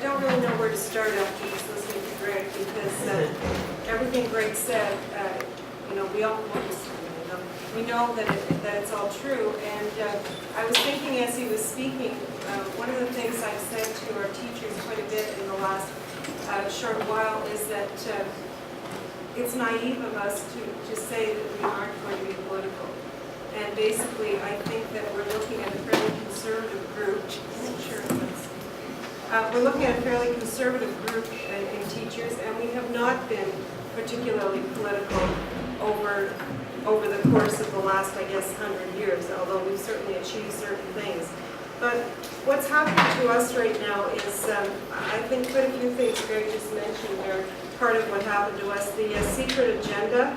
don't really know where to start after just listening to Greg, because everything Greg said, we all we know that it's all true. And I was thinking as he was speaking, one of the things I've said to our teachers quite a bit in the last short while is that it's naive of us to say that we aren't going to be political. And basically, I think that we're looking at a fairly conservative group. We're looking at a fairly conservative group in teachers, and we have not been particularly political over the course of the last, I guess, 100 years, although we've certainly achieved certain things. But what's happening to us right now is, I think quite a few things Greg just mentioned are part of what happened to us. The secret agenda,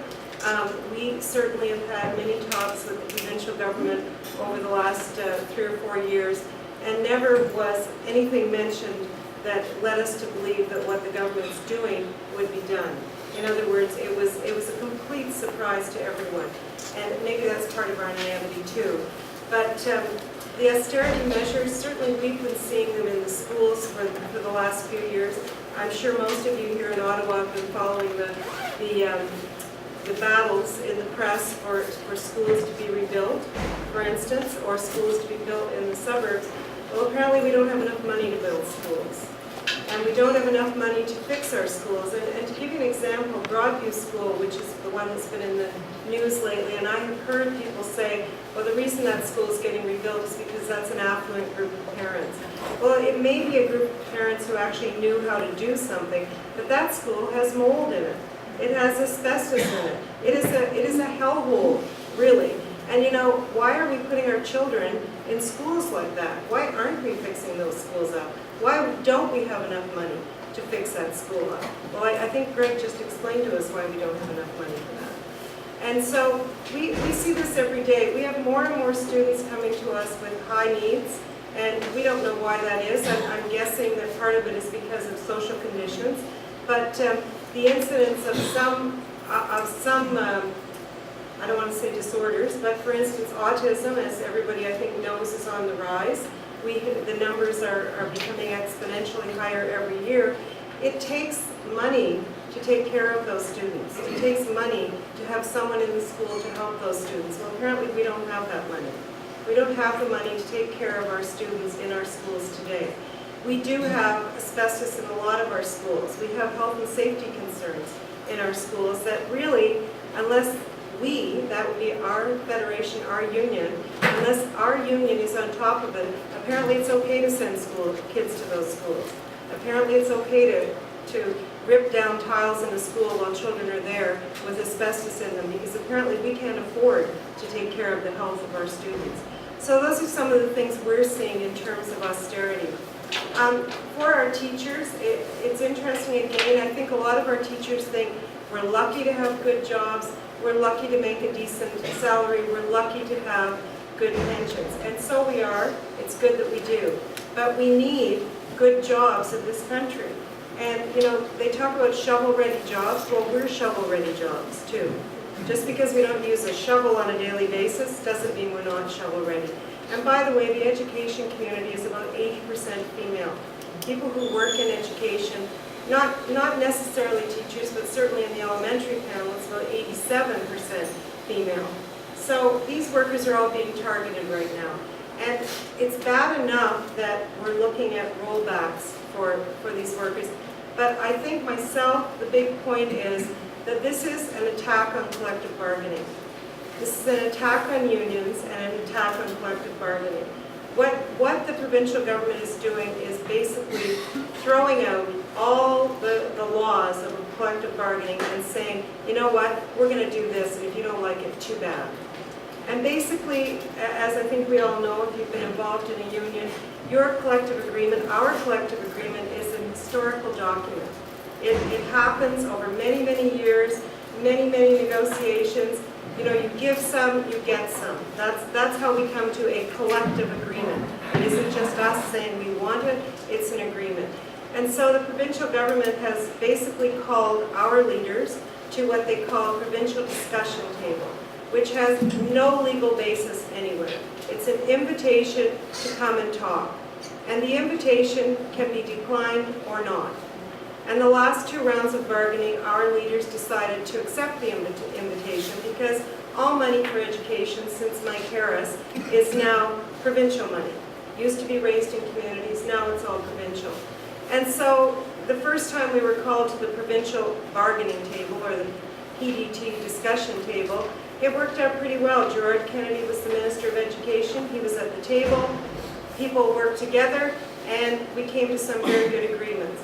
we certainly have had many talks with the provincial government over the last 3 or 4 years, and never was anything mentioned that led us to believe that what the government's doing would be done. In other words, it was a complete surprise to everyone, and maybe that's part of our naivety too. But the austerity measures, certainly we've been seeing them in the schools for the last few years. I'm sure most of you here in Ottawa have been following the battles in the press for schools to be rebuilt, for instance, or schools to be built in the suburbs. Well, apparently we don't have enough money to build schools. And we don't have enough money to fix our schools. And to give you an example, Broadview School, which is the one that's been in the news lately, and I have heard people say, well, the reason that school is getting rebuilt is because that's an affluent group of parents. Well, it may be a group of parents who actually knew how to do something, but that school has mold in it. It has asbestos in it. It is a hellhole, really. And why are we putting our children in schools like that? Why aren't we fixing those schools up? Why don't we have enough money to fix that school up? Well, I think Greg just explained to us why we don't have enough money for that. And so we see this every day. We have more and more students coming to us with high needs, and we don't know why that is. I'm guessing that part of it is because of social conditions, but the incidence of some I don't want to say disorders, but for instance, autism, as everybody I think knows, is on the rise. The numbers are becoming exponentially higher every year. It takes money to take care of those students. It takes money to have someone in the school to help those students. Well, apparently we don't have that money. We don't have the money to take care of our students in our schools today. We do have asbestos in a lot of our schools. We have health and safety concerns in our schools that really, unless that would be our federation, our union, unless our union is on top of it, apparently it's okay to send kids to those schools. Apparently it's okay to rip down tiles in a school while children are there with asbestos in them, because apparently we can't afford to take care of the health of our students. So those are some of the things we're seeing in terms of austerity. For our teachers, it's interesting again. I think a lot of our teachers think we're lucky to have good jobs, we're lucky to make a decent salary, we're lucky to have good pensions. And so we are. It's good that we do. But we need good jobs in this country. And, they talk about shovel-ready jobs. Well, we're shovel-ready jobs, too. Just because we don't use a shovel on a daily basis doesn't mean we're not shovel-ready. And by the way, the education community is about 80% female. People who work in education, not necessarily teachers, but certainly in the elementary panel, it's about 87% female. So these workers are all being targeted right now. And it's bad enough that we're looking at rollbacks for these workers. But I think myself, the big point is that this is an attack on collective bargaining. This is an attack on unions and an attack on collective bargaining. What the provincial government is doing is basically throwing out all the laws of collective bargaining and saying, you know what, we're going to do this, and if you don't like it, too bad. And basically, as I think we all know, if you've been involved in a union, your collective agreement, our collective agreement, is an historical document. It happens over many, many years, many, many negotiations. You give some, you get some. That's how we come to a collective agreement. It isn't just us saying we want it, it's an agreement. And so the provincial government has basically called our leaders to what they call a provincial discussion table, which has no legal basis anywhere. It's an invitation to come and talk. and the invitation can be declined or not. And the last 2 rounds of bargaining, our leaders decided to accept the invitation because all money for education since Mike Harris is now provincial money. Used to be raised in communities, now it's all provincial. And so the first time we were called to the provincial bargaining table, or the PDT discussion table, it worked out pretty well. Gerard Kennedy was the Minister of Education, he was at the table, people worked together, and we came to some very good agreements.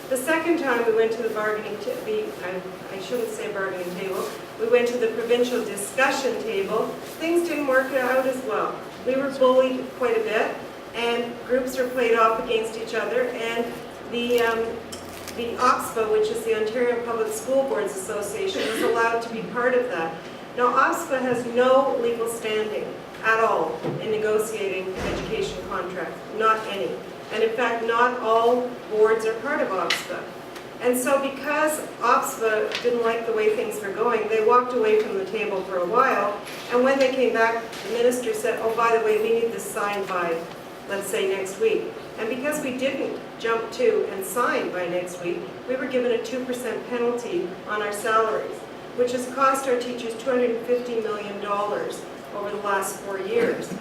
The second time we went to the bargaining, I shouldn't say bargaining table, we went to the provincial discussion table, things didn't work out as well. We were bullied quite a bit, and groups were played off against each other, and the OPSPA, which is the Ontario Public School Boards Association, was allowed to be part of that. Now, OPSPA has no legal standing at all in negotiating education contracts, not any. And in fact, not all boards are part of OPSPA. And so because OPSPA didn't like the way things were going, they walked away from the table for a while, and when they came back, the minister said, oh, by the way, we need this signed by, let's say, next week. And because we didn't jump to and sign by next week, we were given a 2% penalty on our salaries, which has cost our teachers $250 million over the last 4 years.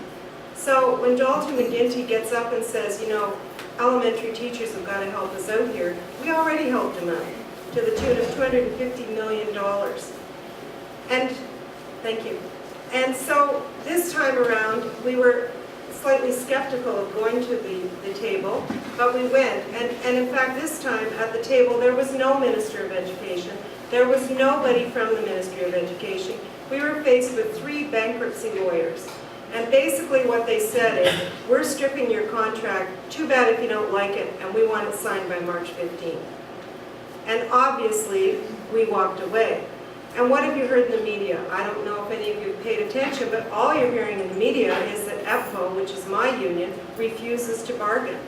So when Dalton McGuinty gets up and says, you know, elementary teachers have got to help us out here, we already helped them out to the tune of $250 million. And, thank you. And so this time around, we were slightly skeptical of going to the table, but we went. And in fact, this time at the table, there was no Minister of Education. There was nobody from the Ministry of Education. We were faced with 3 bankruptcy lawyers. And basically what they said is, we're stripping your contract, too bad if you don't like it, and we want it signed by March 15th. And obviously, we walked away. And what have you heard in the media? I don't know if any of you have paid attention, but all you're hearing in the media is that EPFO, which is my union, refuses to bargain.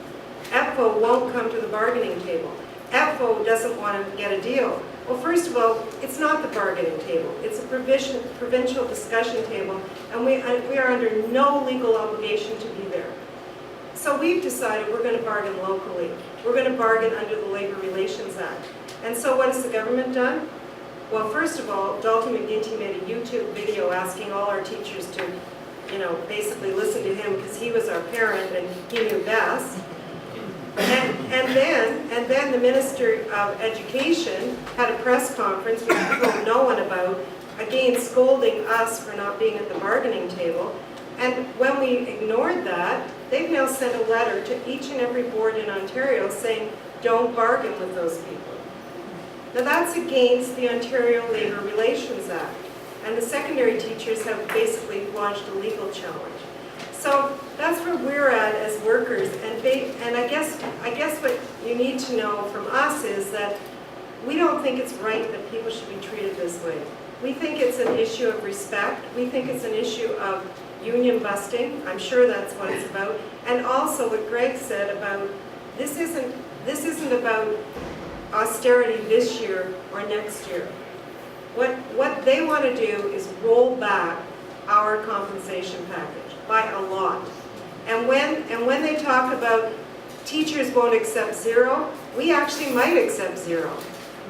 EPFO won't come to the bargaining table. EPFO doesn't want to get a deal. Well, first of all, it's not the bargaining table. It's a provincial discussion table, and we are under no legal obligation to be there. So we've decided we're going to bargain locally. We're going to bargain under the Labor Relations Act. And so what has the government done? Well, first of all, Dalton McGuinty made a YouTube video asking all our teachers to, you know, basically listen to him because he was our parent and he knew best. And then the Minister of Education had a press conference, which we told no one about, again scolding us for not being at the bargaining table. And when we ignored that, they've now sent a letter to each and every board in Ontario saying, don't bargain with those people. Now that's against the Ontario Labor Relations Act. And the secondary teachers have basically launched a legal challenge. So that's where we're at as workers, and I guess what you need to know from us is that we don't think it's right that people should be treated this way. We think it's an issue of respect. We think it's an issue of union busting. I'm sure that's what it's about. And also what Greg said about this isn't about austerity this year or next year. What they want to do is roll back our compensation package by a lot. And when they talk about teachers won't accept 0, we actually might accept 0.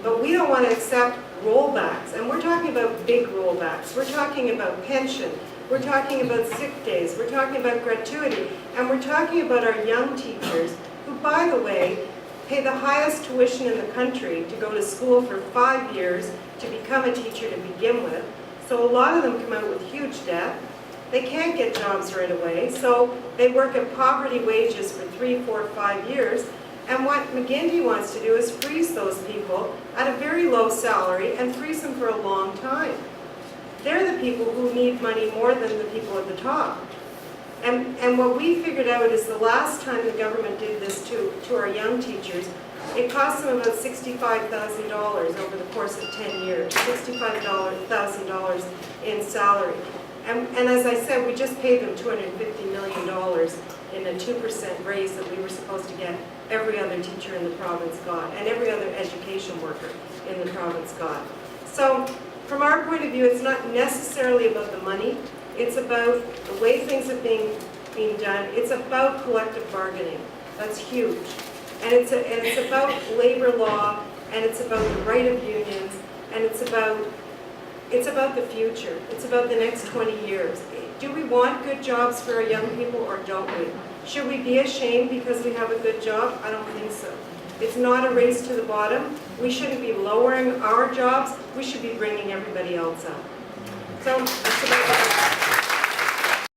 But we don't want to accept rollbacks. And we're talking about big rollbacks. We're talking about pension. We're talking about sick days. We're talking about gratuity. And we're talking about our young teachers who, by the way, pay the highest tuition in the country to go to school for 5 years to become a teacher to begin with. So a lot of them come out with huge debt. They can't get jobs right away, so they work at poverty wages for 3, 4, 5 years. And what McGuinty wants to do is freeze those people at a very low salary and freeze them for a long time. They're the people who need money more than the people at the top. And what we figured out is the last time the government did this to our young teachers, it cost them about $65,000 over the course of 10 years, $65,000 in salary. And as I said, we just paid them $250 million in a 2% raise that we were supposed to get every other teacher in the province got, and every other education worker in the province got. So from our point of view, it's not necessarily about the money. It's about the way things are being done. It's about collective bargaining. That's huge. And it's about labor law, and it's about the right of unions, and it's about the future. It's about the next 20 years. Do we want good jobs for our young people, or don't we? Should we be ashamed because we have a good job? I don't think so. It's not a race to the bottom. We shouldn't be lowering our jobs. We should be bringing everybody else up. So that's about